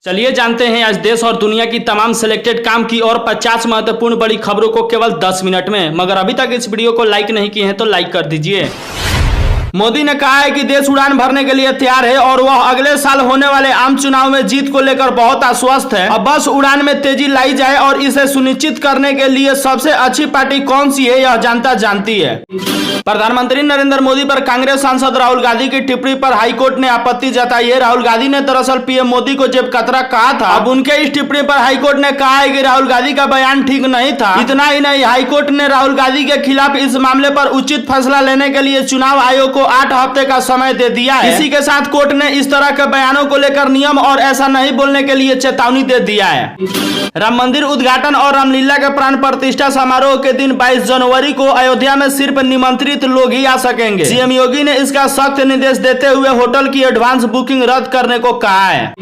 चलिए जानते हैं आज देश और दुनिया की तमाम सिलेक्टेड काम की और 50 महत्वपूर्ण बड़ी खबरों को केवल 10 मिनट में। मगर अभी तक इस वीडियो को लाइक नहीं किए हैं तो लाइक कर दीजिए। मोदी ने कहा है कि देश उड़ान भरने के लिए तैयार है और वह अगले साल होने वाले आम चुनाव में जीत को लेकर बहुत आश्वस्त है। अब बस उड़ान में तेजी लाई जाए और इसे सुनिश्चित करने के लिए सबसे अच्छी पार्टी कौन सी है यह जनता जानती है। प्रधानमंत्री नरेंद्र मोदी पर कांग्रेस सांसद राहुल गांधी की टिप्पणी पर हाईकोर्ट ने आपत्ति जताई है। राहुल गांधी ने दरअसल पीएम मोदी को जेब कतरा कहा था। अब उनके इस टिप्पणी पर हाईकोर्ट ने कहा है कि राहुल गांधी का बयान ठीक नहीं था। इतना ही नहीं, हाईकोर्ट ने राहुल गांधी के खिलाफ इस मामले पर उचित फैसला लेने के लिए चुनाव आयोग को 8 हफ्ते का समय दे दिया है। इसी के साथ कोर्ट ने इस तरह के बयानों को लेकर नियम और ऐसा नहीं बोलने के लिए चेतावनी दे दिया है। राम मंदिर उद्घाटन और रामलीला के प्राण प्रतिष्ठा समारोह के दिन 22 जनवरी को अयोध्या में सिर्फ निमंत्रित लोग ही आ सकेंगे। सीएम योगी ने इसका सख्त निर्देश देते हुए होटल की एडवांस बुकिंग रद्द करने को कहा है।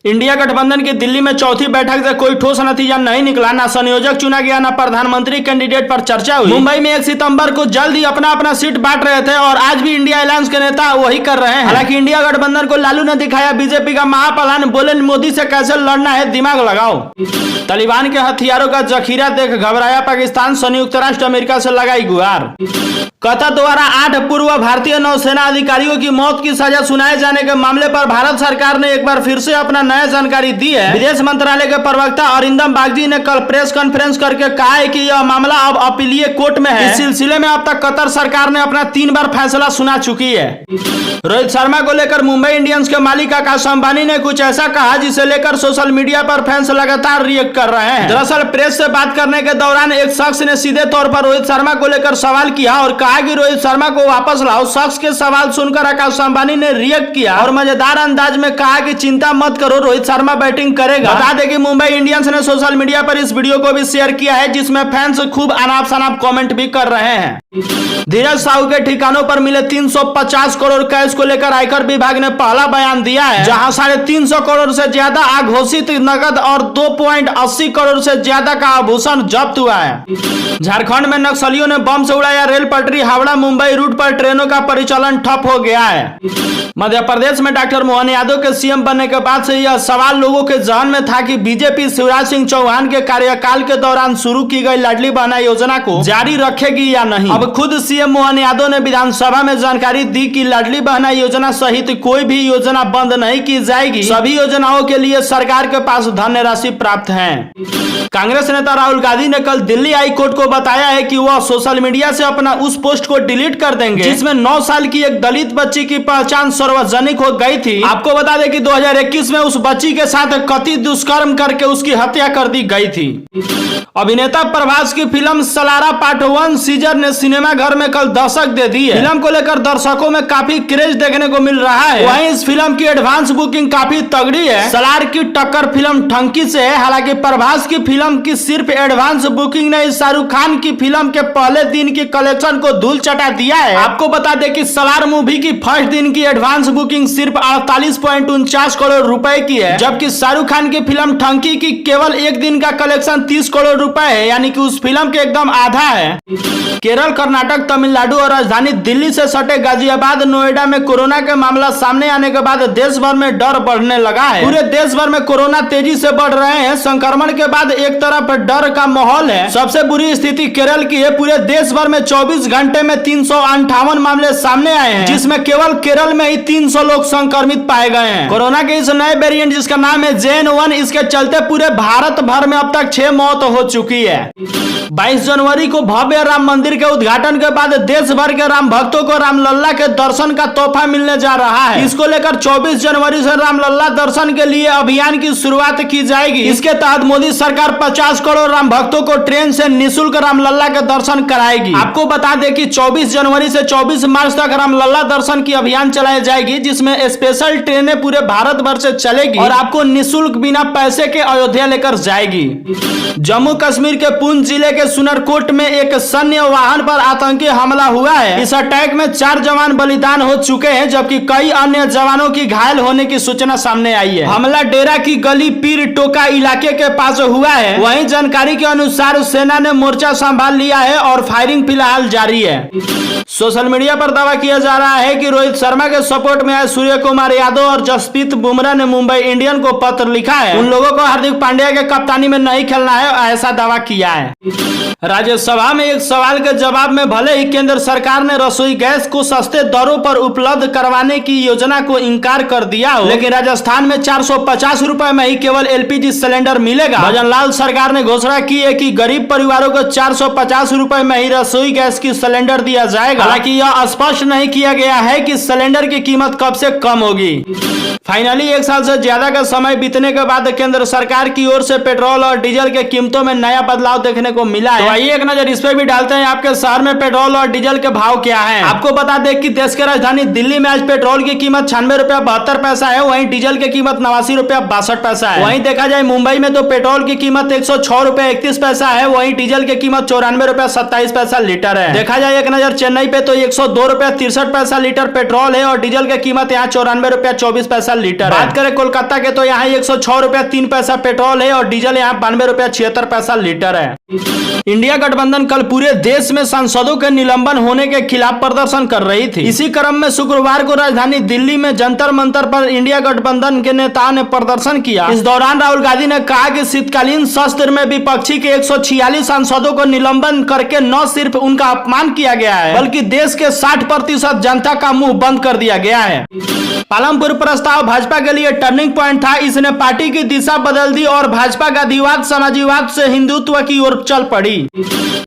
इंडिया गठबंधन की दिल्ली में चौथी बैठक से कोई ठोस नतीजा नहीं निकला। ना संयोजक चुना गया, ना प्रधानमंत्री कैंडिडेट पर चर्चा हुई। मुंबई में 1 सितंबर को जल्द ही अपना सीट बांट रहे थे और आज भी इंडिया अलायंस के नेता वही कर रहे हैं। हालांकि इंडिया गठबंधन को लालू ने दिखाया बीजेपी का महाप्लान। बोले मोदी से कैसे लड़ना है, दिमाग लगाओ। तालिबान के हथियारों का जखीरा देख घबराया पाकिस्तान, संयुक्त राष्ट्र अमेरिका से लगाई गुहार। कतर द्वारा 8 पूर्व भारतीय नौसेना अधिकारियों की मौत की सजा सुनाए जाने के मामले पर भारत सरकार ने एक बार फिर से अपना नया जानकारी दी है। विदेश मंत्रालय के प्रवक्ता अरिंदम बागची ने कल प्रेस कॉन्फ्रेंस करके कहा है कि यह मामला अब अपीलीय कोर्ट में है। इस सिलसिले में अब तक कतर सरकार ने अपना 3 बार फैसला सुना चुकी है। रोहित शर्मा को लेकर मुंबई इंडियंस के मालिक आकाश अंबानी ने कुछ ऐसा कहा जिसे लेकर सोशल मीडिया पर फैंस लगातार रिएक्ट कर रहे हैं। दरअसल प्रेस से बात करने के दौरान एक शख्स ने सीधे तौर पर रोहित शर्मा को लेकर सवाल किया और कहा कि रोहित शर्मा को वापस लाओ। शख्स के सवाल सुनकर आकाश अंबानी ने रिएक्ट किया और मजेदार अंदाज में कहा कि चिंता मत करो, रोहित शर्मा बैटिंग करेगा। बता दें कि मुंबई इंडियंस ने सोशल मीडिया पर इस वीडियो को भी शेयर किया है जिसमें फैंस खूब अनाप शनाप कमेंट भी कर रहे हैं। धीरज साहू के ठिकानों पर मिले 350 करोड़ कैश को लेकर आयकर विभाग ने पहला बयान दिया है, जहां 350 करोड़ से ज्यादा अघोषित नकद और 2.80 करोड़ से ज्यादा का आभूषण जब्त हुआ है। झारखंड में नक्सलियों ने बम से उड़ाया रेल पटरी, हावड़ा मुंबई रूट पर ट्रेनों का परिचालन ठप हो गया है। मध्य प्रदेश में डॉक्टर मोहन यादव के सीएम बनने के बाद से यह सवाल लोगों के जहन में था कि बीजेपी शिवराज सिंह चौहान के कार्यकाल के दौरान शुरू की गई लाडली बहना योजना को जारी रखेगी या नहीं। अब खुद सीएम मोहन यादव ने विधानसभा में जानकारी दी कि लाडली बहना योजना सहित कोई भी योजना बंद नहीं की जाएगी। सभी योजनाओं के लिए सरकार के पास धनराशि प्राप्त है। कांग्रेस नेता राहुल गांधी ने कल दिल्ली हाई कोर्ट को बताया है कि वह सोशल मीडिया से अपना उस पोस्ट को डिलीट कर देंगे जिसमें 9 साल की एक दलित बच्ची की पहचान सार्वजनिक हो गई थी। आपको बता दें कि 2021 में उस बच्ची के साथ कथित दुष्कर्म करके उसकी हत्या कर दी गई थी। अभिनेता प्रभास की फिल्म सलारा पार्ट 1 सीजर ने सिनेमा घर में कल दशक दे दी है। फिल्म को लेकर दर्शकों में काफी क्रेज देखने को मिल रहा है। वहीं इस फिल्म की एडवांस बुकिंग काफी तगड़ी है। सलार की टक्कर फिल्म ठंकी से है। हालांकि प्रभास की फिल्म की सिर्फ एडवांस बुकिंग ने शाहरुख खान की फिल्म के पहले दिन की कलेक्शन को धूल चटा दिया है। आपको बता दें कि सलार मूवी की फर्स्ट दिन की एडवांस बुकिंग सिर्फ 48.49 करोड़ रुपए की है, जबकि शाहरुख खान की फिल्म ठंकी की केवल एक दिन का कलेक्शन 30 करोड़ रुपए है, यानी कि उस फिल्म के एकदम आधा है। केरल, कर्नाटक, तमिलनाडु और राजधानी दिल्ली से सटे गाजियाबाद, नोएडा में कोरोना के मामला सामने आने के बाद देश भर में डर बढ़ने लगा है। पूरे देश भर में कोरोना तेजी से बढ़ रहे हैं। संक्रमण के बाद एक तरफ डर का माहौल है। सबसे बुरी स्थिति केरल की है। पूरे देश भर में 24 घंटे में 358 मामले सामने आए हैं, जिसमें केवल केरल में ही 300 लोग संक्रमित पाए गए हैं। कोरोना के इस नए वेरिएंट जिसका नाम है JN1, इसके चलते पूरे भारत भर में अब तक 6 मौत हो चुकी है। 22 जनवरी को भव्य राम मंदिर के उद्घाटन के बाद देश भर के राम भक्तों को रामलल्ला के दर्शन का तोहफा मिलने जा रहा है। इसको लेकर 24 जनवरी से रामलल्ला दर्शन के लिए अभियान की शुरुआत की जाएगी। इसके तहत मोदी सरकार 50 करोड़ राम भक्तों को ट्रेन से निःशुल्क रामलल्ला के दर्शन कराएगी। आपको बता दें कि 24 जनवरी से 24 मार्च तक रामलल्ला दर्शन की अभियान चलाई जाएगी, जिसमें स्पेशल ट्रेनें पूरे भारत भर से चलेगी और आपको निःशुल्क बिना पैसे के अयोध्या लेकर जाएगी। जम्मू कश्मीर के पुंछ जिले के सुनरकोट में एक सैन्य वाहन पर पर आतंकी हमला हुआ है। इस अटैक में 4 जवान बलिदान हो चुके हैं, जबकि कई अन्य जवानों की घायल होने की सूचना सामने आई है। हमला डेरा की गली पीर टोका इलाके के पास हुआ है। वहीं जानकारी के अनुसार सेना ने मोर्चा संभाल लिया है और फायरिंग फिलहाल जारी है। सोशल मीडिया पर दावा किया जा रहा है कि रोहित शर्मा के सपोर्ट में आए सूर्य कुमार यादव और जसप्रीत बुमराह ने मुंबई इंडियन को पत्र लिखा है। उन लोगों को हार्दिक पांड्या के कप्तानी में नहीं खेलना है, ऐसा दावा किया है। राज्यसभा में एक सवाल के जवाब में भले ही केंद्र सरकार ने रसोई गैस को सस्ते दरों पर उपलब्ध करवाने की योजना को इनकार कर दिया हो, लेकिन राजस्थान में 450 रुपए में ही केवल एलपीजी सिलेंडर मिलेगा। भजनलाल सरकार ने घोषणा की है कि गरीब परिवारों को 450 रुपए में ही रसोई गैस की सिलेंडर दिया जाएगा। हालांकि यह स्पष्ट नहीं किया गया है कि सिलेंडर की कीमत कब से कम होगी। फाइनली 1 साल से ज्यादा का समय बीतने के बाद केंद्र सरकार की ओर से पेट्रोल और डीजल के कीमतों में नया बदलाव देखने को मिला है। तो आइए एक नजर इस पे भी डालते हैं आपके शहर में पेट्रोल और डीजल के भाव क्या हैं। आपको बता दें कि देश की राजधानी दिल्ली में आज पेट्रोल की कीमत 96 रुपया 72 पैसा है। वहीं डीजल की कीमत 89 रुपया 62 पैसा है। वहीं देखा जाए मुंबई में तो पेट्रोल की कीमत 106 रुपया 31 पैसा है। वहीं डीजल की कीमत 94 रुपया 27 पैसा लीटर है। देखा जाए एक नजर चेन्नई पे तो 102 रुपया 63 पैसा लीटर पेट्रोल है और डीजल की कीमत यहाँ 94 रुपया 24 पैसा लीटर है। बात करें कोलकाता के तो यहाँ 106 रुपया 3 पैसा पेट्रोल है और डीजल यहाँ 92 रुपया 76 पैसा लीटर है। इंडिया गठबंधन कल पूरे देश में सांसदों के निलंबन होने के खिलाफ प्रदर्शन कर रही थी। इसी क्रम में शुक्रवार को राजधानी दिल्ली में जंतर मंतर पर इंडिया गठबंधन के नेताओं ने प्रदर्शन किया। इस दौरान राहुल गांधी ने कहा कि शीतकालीन सत्र में विपक्षी के 146 सांसदों को निलंबन करके न सिर्फ उनका अपमान किया गया है, बल्कि देश के 60% जनता का मुंह बंद कर दिया गया है। पालमपुर प्रस्ताव भाजपा के लिए टर्निंग पॉइंट था। इसने पार्टी की दिशा बदल दी और भाजपा गांधीवाद समाजीवाद से हिंदुत्व की ओर चल पड़ी।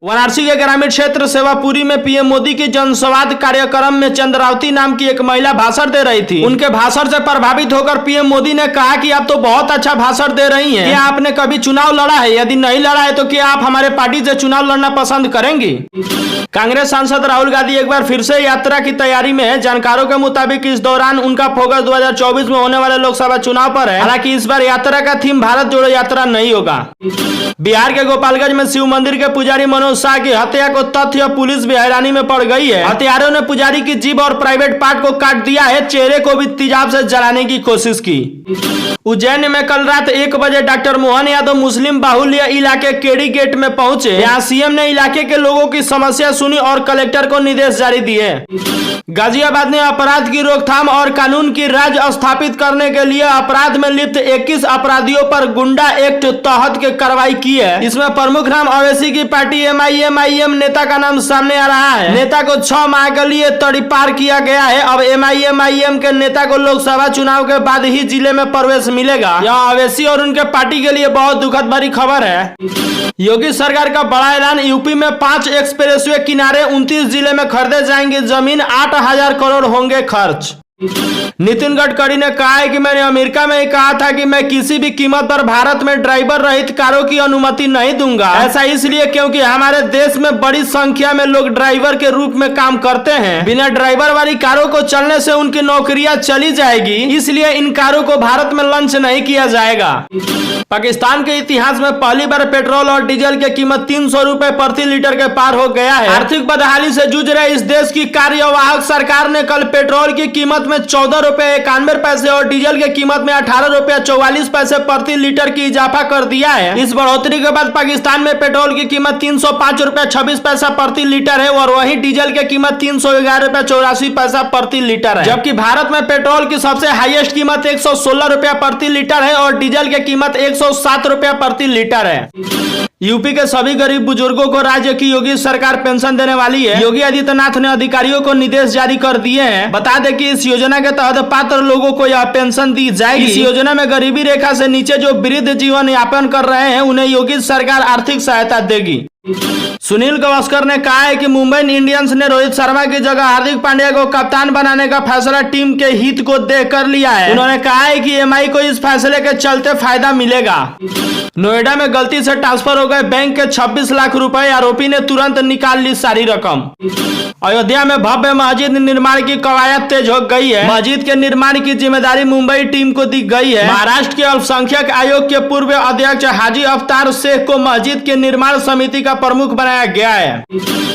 वाराणसी के ग्रामीण क्षेत्र सेवापुरी में पीएम मोदी की जनसंवाद कार्यक्रम में चंद्रावती नाम की एक महिला भाषण दे रही थी। उनके भाषण से प्रभावित होकर पीएम मोदी ने कहा कि आप तो बहुत अच्छा भाषण दे रही हैं। क्या आपने कभी चुनाव लड़ा है? यदि नहीं लड़ा है तो क्या आप हमारे पार्टी से चुनाव लड़ना पसंद करेंगी? कांग्रेस सांसद राहुल गांधी एक बार फिर से यात्रा की तैयारी में है। जानकारों के मुताबिक इस दौरान उनका फोकस 2024 में होने वाले लोकसभा चुनाव पर है। हालांकि इस बार यात्रा का थीम भारत जोड़ो यात्रा नहीं होगा। बिहार के गोपालगंज में शिव मंदिर के पुजारी मनोज शाह की हत्या को तथ्य पुलिस भी हैरानी में पड़ गई है। हत्यारों ने पुजारी की जीभ और प्राइवेट पार्ट को काट दिया है। चेहरे को भी तेजाब से जलाने की कोशिश की। उज्जैन में कल रात 1 बजे डॉक्टर मोहन यादव मुस्लिम बाहुल्य इलाके केडी गेट में पहुंचे। यहाँ सीएम ने इलाके के लोगों की समस्या सुनी और कलेक्टर को निर्देश जारी दिए। गाजियाबाद ने अपराध की रोकथाम और कानून की राज स्थापित करने के लिए अपराध में लिप्त 21 अपराधियों पर गुंडा एक्ट तहत के कार्रवाई की है। इसमें प्रमुख नाम अवैसी की पार्टी एमआईएम नेता का नाम सामने आ रहा है। नेता को 6 माह के लिए तड़ीपार किया गया है। अब एमआईएम के नेता को लोकसभा चुनाव के बाद ही जिले में प्रवेश मिलेगा। यह अवैसी और उनके पार्टी के लिए बहुत दुखद भरी खबर है। योगी सरकार का बड़ा ऐलान। यूपी में 5 एक्सप्रेसवे किनारे 29 जिले में खरीदे जाएंगे जमीन। 8,000 करोड़ होंगे खर्च। नितिन गडकरी ने कहा है कि मैंने अमेरिका में ही कहा था कि मैं किसी भी कीमत पर भारत में ड्राइवर रहित कारों की अनुमति नहीं दूंगा। ऐसा इसलिए क्योंकि हमारे देश में बड़ी संख्या में लोग ड्राइवर के रूप में काम करते हैं। बिना ड्राइवर वाली कारों को चलने से उनकी नौकरियां चली जाएगी। इसलिए इन कारों को भारत में लॉन्च नहीं किया जाएगा। पाकिस्तान के इतिहास में पहली बार पेट्रोल और डीजल की कीमत 300 रुपए प्रति लीटर के पार हो गया है। आर्थिक बदहाली से जूझ रहे इस देश की कार्यवाहक सरकार ने कल पेट्रोल की कीमत में 14 रुपए 91 पैसे और डीजल की कीमत में 18 रुपया 44 पैसे प्रति लीटर की इजाफा कर दिया है। इस बढ़ोतरी के बाद पाकिस्तान में पेट्रोल की कीमत 305 रुपया 26 पैसा प्रति लीटर है और वहीं डीजल की कीमत 311 रुपया 84 पैसा प्रति लीटर है। जबकि भारत में पेट्रोल की सबसे हाईएस्ट कीमत 116 रुपया प्रति लीटर है और डीजल की कीमत 107 रुपया प्रति लीटर है। यूपी के सभी गरीब बुजुर्गों को राज्य की योगी सरकार पेंशन देने वाली है। योगी आदित्यनाथ ने अधिकारियों को निर्देश जारी कर दिए हैं। बता दें कि इस योजना के तहत पात्र लोगों को यह पेंशन दी जाएगी। इस योजना में गरीबी रेखा से नीचे जो वृद्ध जीवन यापन कर रहे हैं उन्हें योगी सरकार आर्थिक सहायता देगी। सुनील गावस्कर ने कहा है कि मुंबई इंडियंस ने रोहित शर्मा की जगह हार्दिक पांड्या को कप्तान बनाने का फैसला टीम के हित को देख कर लिया है। उन्होंने कहा है कि एमआई को इस फैसले के चलते फायदा मिलेगा। नोएडा में गलती से ट्रांसफर हो गए बैंक के 26 लाख रुपए। आरोपी ने तुरंत निकाल ली सारी रकम। अयोध्या में भव्य मस्जिद निर्माण की कवायद तेज हो गई है। मस्जिद के निर्माण की जिम्मेदारी मुंबई टीम को दी गई है। महाराष्ट्र के अल्पसंख्यक आयोग के पूर्व अध्यक्ष हाजी अफ्तार शेख को मस्जिद के निर्माण समिति का प्रमुख बनाया गया है।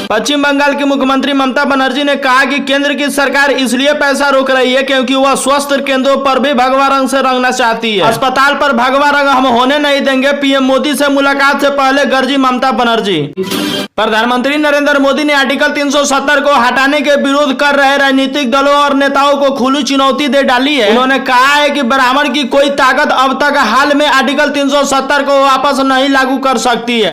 पश्चिम बंगाल की मुख्यमंत्री ममता बनर्जी ने कहा कि केंद्र की सरकार इसलिए पैसा रोक रही है क्योंकि वह स्वास्थ्य केंद्रों पर भी भगवा रंग से रंगना चाहती है। अस्पताल पर भगवा रंग हम होने नहीं देंगे, पीएम मोदी से मुलाकात से पहले गर्जी ममता बनर्जी। प्रधानमंत्री नरेंद्र मोदी ने आर्टिकल 370 को हटाने के विरोध कर रहे राजनीतिक दलों और नेताओं को खुली चुनौती दे डाली है। उन्होंने कहा है कि ब्राह्मण की कोई ताकत अब तक हाल में आर्टिकल 370 को वापस नहीं लागू कर सकती है।